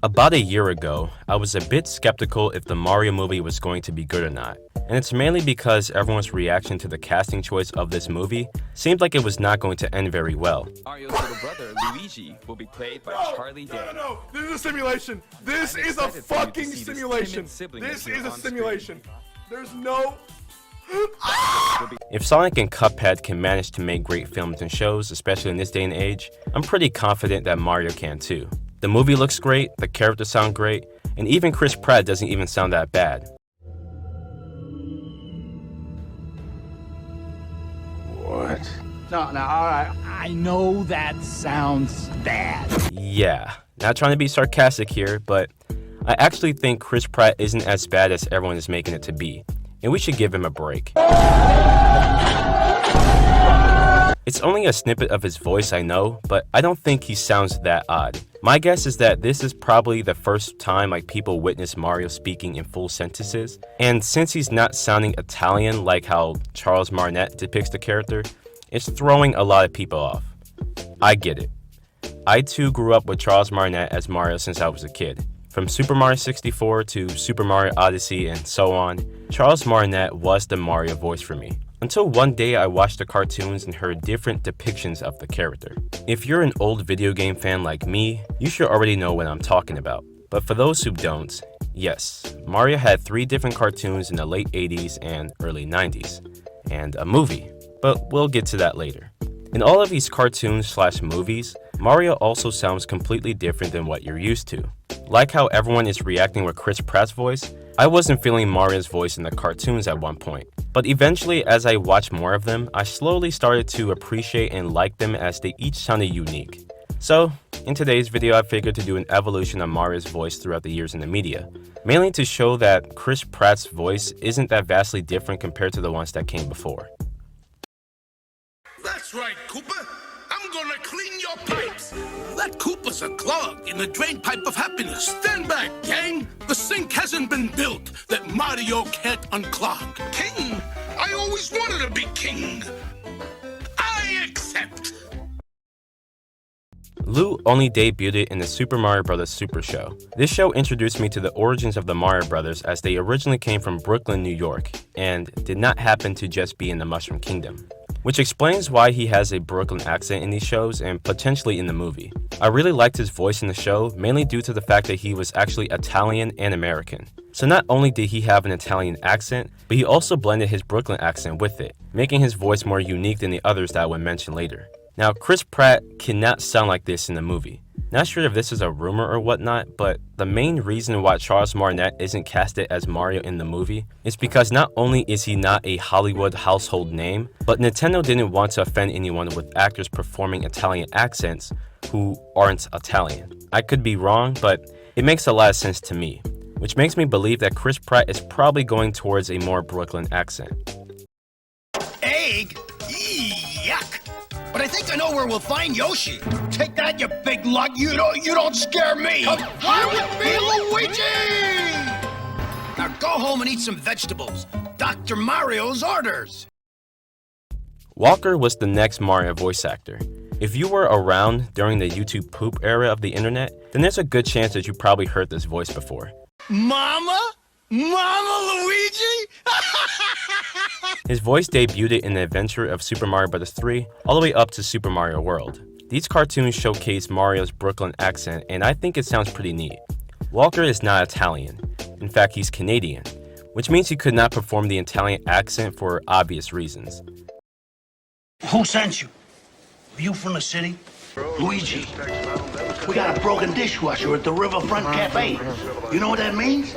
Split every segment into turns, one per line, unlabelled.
About a year ago, I was a bit skeptical if the Mario movie was going to be good or not, and it's mainly because everyone's reaction to the casting choice of this movie seemed like it was not going to end very well.
Mario's little brother, Luigi, will be played by Charlie Day.
No, this is a simulation. This is a fucking simulation. This is a simulation. There's no...
If Sonic and Cuphead can manage to make great films and shows, especially in this day and age, I'm pretty confident that Mario can too. The movie looks great, the characters sound great, and even Chris Pratt doesn't even sound that bad.
What?
No, alright. I know that sounds bad.
Yeah, not trying to be sarcastic here, but I actually think Chris Pratt isn't as bad as everyone is making it to be, and we should give him a break. It's only a snippet of his voice, I know, but I don't think he sounds that odd. My guess is that this is probably the first time people witness Mario speaking in full sentences, and since he's not sounding Italian like how Charles Martinet depicts the character, it's throwing a lot of people off. I get it. I too grew up with Charles Martinet as Mario since I was a kid. From Super Mario 64 to Super Mario Odyssey and so on, Charles Martinet was the Mario voice for me. Until one day I watched the cartoons and heard different depictions of the character. If you're an old video game fan like me, you should already know what I'm talking about. But for those who don't, yes, Mario had 3 different cartoons in the late 80s and early 90s, and a movie, but we'll get to that later. In all of these cartoons/movies, Mario also sounds completely different than what you're used to. Like how everyone is reacting with Chris Pratt's voice, I wasn't feeling Mario's voice in the cartoons at one point. But eventually, as I watched more of them, I slowly started to appreciate and like them as they each sounded unique. So, in today's video I figured to do an evolution of Mario's voice throughout the years in the media, mainly to show that Chris Pratt's voice isn't that vastly different compared to the ones that came before.
That's right, Koopa. I'm gonna clean your pipes. That Koopa's a clog in the drain pipe of happiness. Stand back, gang. The sink hasn't been built that Mario can't unclog. King? I always wanted to be king. I accept.
Lou only debuted in the Super Mario Bros. Super Show. This show introduced me to the origins of the Mario Brothers as they originally came from Brooklyn, New York, and did not happen to just be in the Mushroom Kingdom. Which explains why he has a Brooklyn accent in these shows and potentially in the movie. I really liked his voice in the show, mainly due to the fact that he was actually Italian and American. So not only did he have an Italian accent, but he also blended his Brooklyn accent with it, making his voice more unique than the others that I would mention later. Now, Chris Pratt cannot sound like this in the movie. Not sure if this is a rumor or whatnot, but the main reason why Charles Martinet isn't casted as Mario in the movie is because not only is he not a Hollywood household name, but Nintendo didn't want to offend anyone with actors performing Italian accents who aren't Italian. I could be wrong, but it makes a lot of sense to me, which makes me believe that Chris Pratt is probably going towards a more Brooklyn accent.
Egg? Yuck! But I think I know where we'll find Yoshi. Take that, you big lug. You don't scare me. Come fly with me, Luigi! Now go home and eat some vegetables. Dr. Mario's orders.
Walker was the next Mario voice actor. If you were around during the YouTube poop era of the internet, then there's a good chance that you probably heard this voice before.
Mama? Mama Luigi?
His voice debuted in the adventure of Super Mario Bros. 3 all the way up to Super Mario World. These cartoons showcase Mario's Brooklyn accent, and I think it sounds pretty neat. Walker is not Italian. In fact, he's Canadian, which means he could not perform the Italian accent for obvious reasons.
Who sent you? Are you from the city?
Luigi, we got a broken dishwasher at the Riverfront Cafe. You know what that means?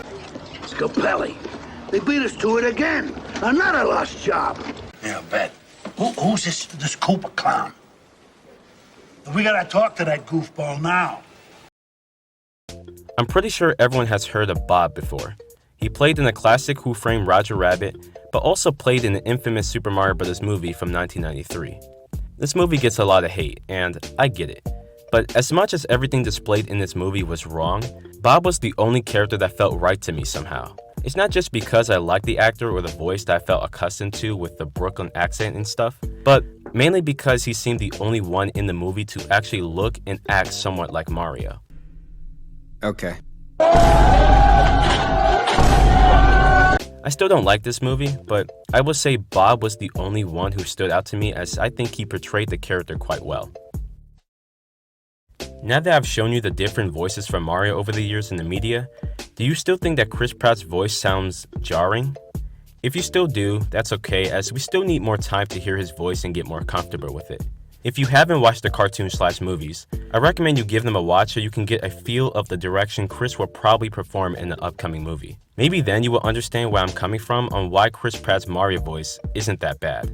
Scapelli. They beat us to it again. Another lost job.
Yeah, I bet. Who's this Koopa clown? We gotta talk to that goofball now.
I'm pretty sure everyone has heard of Bob before. He played in the classic Who Framed Roger Rabbit, but also played in the infamous Super Mario Bros. Movie from 1993. This movie gets a lot of hate, and I get it. But as much as everything displayed in this movie was wrong, Bob was the only character that felt right to me somehow. It's not just because I liked the actor or the voice that I felt accustomed to with the Brooklyn accent and stuff, but mainly because he seemed the only one in the movie to actually look and act somewhat like Mario.
Okay.
I still don't like this movie, but I would say Bob was the only one who stood out to me, as I think he portrayed the character quite well. Now that I've shown you the different voices from Mario over the years in the media, do you still think that Chris Pratt's voice sounds jarring? If you still do, that's okay, as we still need more time to hear his voice and get more comfortable with it. If you haven't watched the cartoon/movies, I recommend you give them a watch so you can get a feel of the direction Chris will probably perform in the upcoming movie. Maybe then you will understand where I'm coming from on why Chris Pratt's Mario voice isn't that bad.